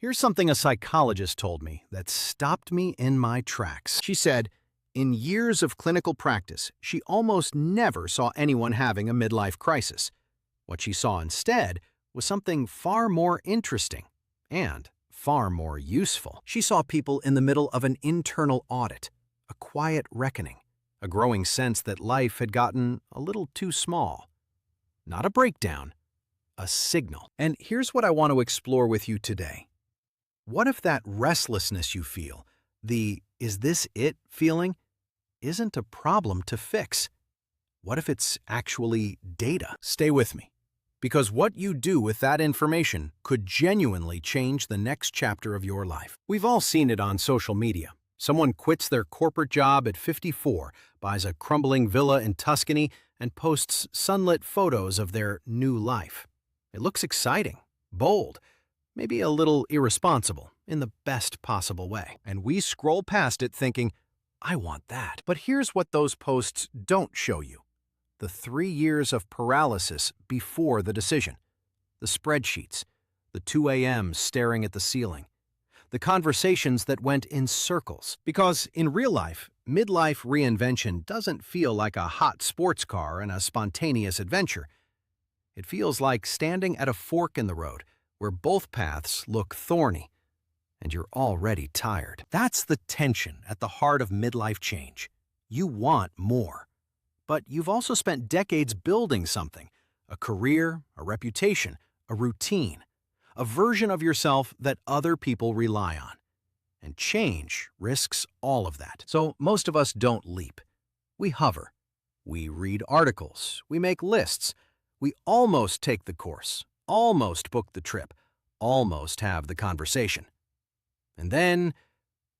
Here's something a psychologist told me that stopped me in my tracks. She said, in years of clinical practice, she almost never saw anyone having a midlife crisis. What she saw instead was something far more interesting and far more useful. She saw people in the middle of an internal audit, a quiet reckoning, a growing sense that life had gotten a little too small. Not a breakdown, a signal. And here's what I want to explore with you today. What if that restlessness you feel, the "is this it" feeling, isn't a problem to fix? What if it's actually data? Stay with me, because what you do with that information could genuinely change the next chapter of your life. We've all seen it on social media. Someone quits their corporate job at 54, buys a crumbling villa in Tuscany, and posts sunlit photos of their new life. It looks exciting, bold, maybe a little irresponsible in the best possible way. And we scroll past it thinking, I want that. But here's what those posts don't show you. The 3 years of paralysis before the decision. The spreadsheets, the 2 a.m. staring at the ceiling, the conversations that went in circles. Because in real life, midlife reinvention doesn't feel like a hot sports car and a spontaneous adventure. It feels like standing at a fork in the road where both paths look thorny, and you're already tired. That's the tension at the heart of midlife change. You want more. But you've also spent decades building something, a career, a reputation, a routine, a version of yourself that other people rely on. And change risks all of that. So most of us don't leap. We hover. We read articles. We make lists. We almost take the course, almost book the trip, almost have the conversation. And then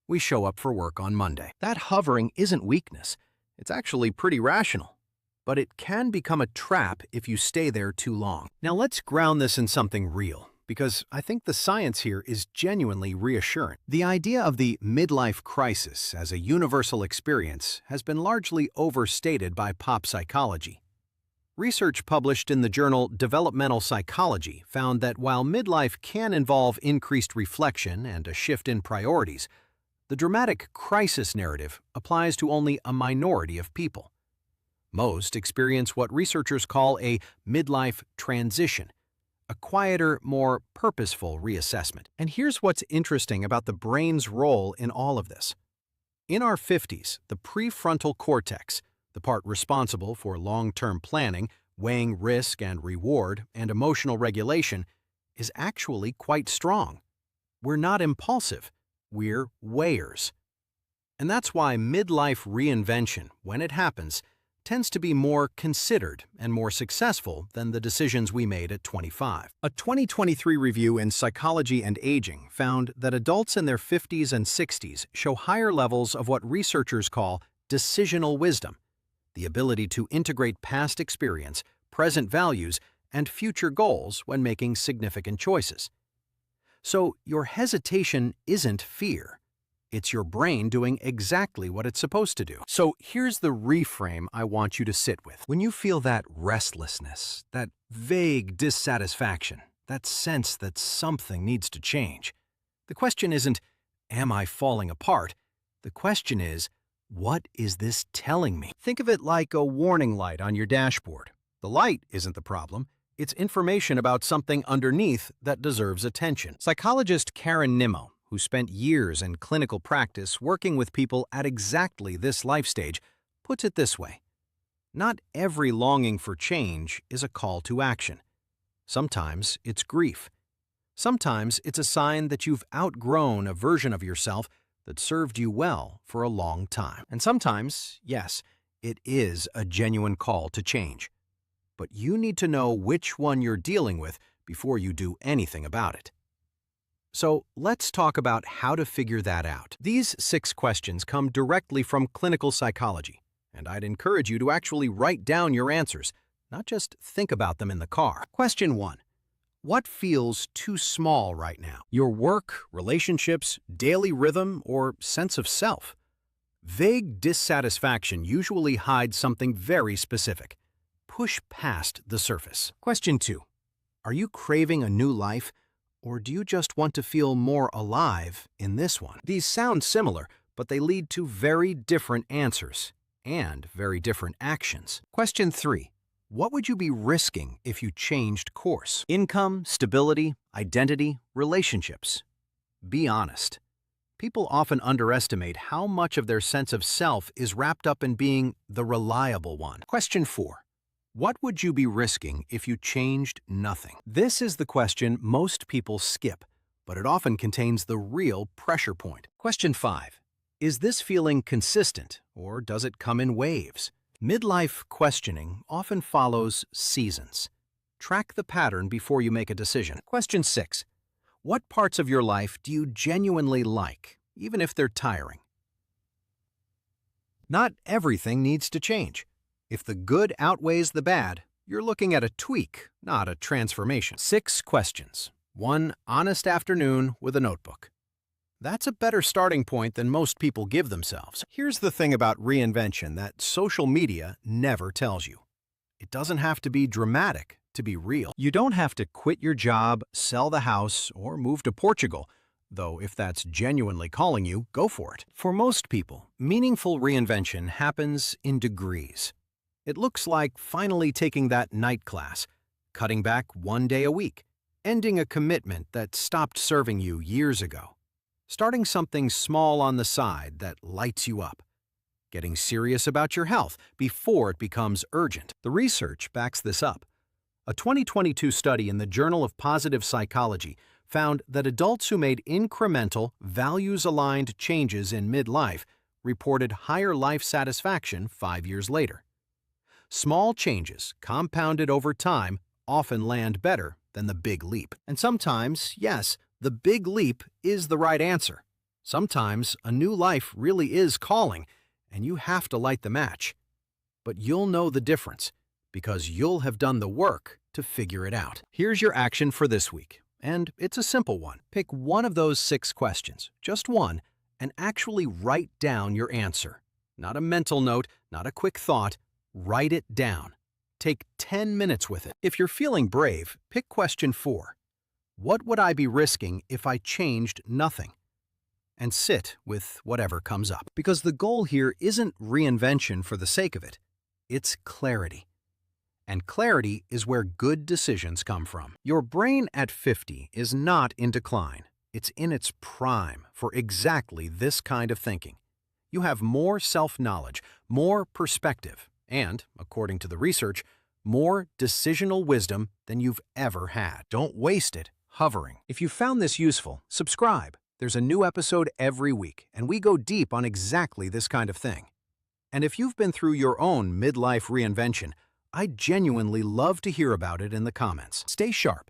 we show up for work on Monday. That hovering isn't weakness. It's actually pretty rational. But it can become a trap if you stay there too long. Now let's ground this in something real, because I think the science here is genuinely reassuring. The idea of the midlife crisis as a universal experience has been largely overstated by pop psychology. Research published in the journal Developmental Psychology found that while midlife can involve increased reflection and a shift in priorities, the dramatic crisis narrative applies to only a minority of people. Most experience what researchers call a midlife transition, a quieter, more purposeful reassessment. And here's what's interesting about the brain's role in all of this. In our 50s, the prefrontal cortex, the part responsible for long-term planning, weighing risk and reward, and emotional regulation, is actually quite strong. We're not impulsive, we're weighers. And that's why midlife reinvention, when it happens, tends to be more considered and more successful than the decisions we made at 25. A 2023 review in Psychology and Aging found that adults in their 50s and 60s show higher levels of what researchers call decisional wisdom, the ability to integrate past experience, present values, and future goals when making significant choices. So your hesitation isn't fear. It's your brain doing exactly what it's supposed to do. So here's the reframe I want you to sit with. When you feel that restlessness, that vague dissatisfaction, that sense that something needs to change, the question isn't, am I falling apart? The question is, what is this telling me? Think of it like a warning light on your dashboard. The light isn't the problem. It's information about something underneath that deserves attention. Psychologist Karen Nimmo, who spent years in clinical practice working with people at exactly this life stage, puts it this way. Not every longing for change is a call to action. Sometimes it's grief. Sometimes it's a sign that you've outgrown a version of yourself that served you well for a long time. And sometimes, yes, it is a genuine call to change. But you need to know which one you're dealing with before you do anything about it. So let's talk about how to figure that out. These 6 questions come directly from clinical psychology, and I'd encourage you to actually write down your answers, not just think about them in the car. Question 1. What feels too small right now? Your work, relationships, daily rhythm, or sense of self? Vague dissatisfaction usually hides something very specific. Push past the surface. Question 2. Are you craving a new life, Or do you just want to feel more alive in this one? These sound similar, but they lead to very different answers and very different actions. Question 3. What would you be risking if you changed course? Income, stability, identity, relationships. Be honest. People often underestimate how much of their sense of self is wrapped up in being the reliable one. Question 4. What would you be risking if you changed nothing? This is the question most people skip, but it often contains the real pressure point. Question 5. Is this feeling consistent, or does it come in waves? Midlife questioning often follows seasons. Track the pattern before you make a decision. Question 6. What parts of your life do you genuinely like, even if they're tiring? Not everything needs to change. If the good outweighs the bad, you're looking at a tweak, not a transformation. 6 questions. 1 honest afternoon with a notebook. That's a better starting point than most people give themselves. Here's the thing about reinvention that social media never tells you. It doesn't have to be dramatic to be real. You don't have to quit your job, sell the house, or move to Portugal, though if that's genuinely calling you, go for it. For most people, meaningful reinvention happens in degrees. It looks like finally taking that night class, cutting back 1 day a week, ending a commitment that stopped serving you years ago, starting something small on the side that lights you up, getting serious about your health before it becomes urgent. The research backs this up. A 2022 study in the Journal of Positive Psychology found that adults who made incremental, values-aligned changes in midlife reported higher life satisfaction 5 years later. Small changes, compounded over time, often land better than the big leap. And sometimes, yes, the big leap is the right answer. Sometimes a new life really is calling, and you have to light the match. But you'll know the difference, because you'll have done the work to figure it out. Here's your action for this week, and it's a simple one. Pick one of those 6 questions, just one, and actually write down your answer. Not a mental note, not a quick thought. Write it down. Take 10 minutes with it. If you're feeling brave, pick question 4. What would I be risking if I changed nothing? And sit with whatever comes up. Because the goal here isn't reinvention for the sake of it. It's clarity. And clarity is where good decisions come from. Your brain at 50 is not in decline. It's in its prime for exactly this kind of thinking. You have more self-knowledge, more perspective, and, according to the research, more decisional wisdom than you've ever had. Don't waste it hovering. If you found this useful, subscribe. There's a new episode every week, and we go deep on exactly this kind of thing. And if you've been through your own midlife reinvention, I'd genuinely love to hear about it in the comments. Stay sharp.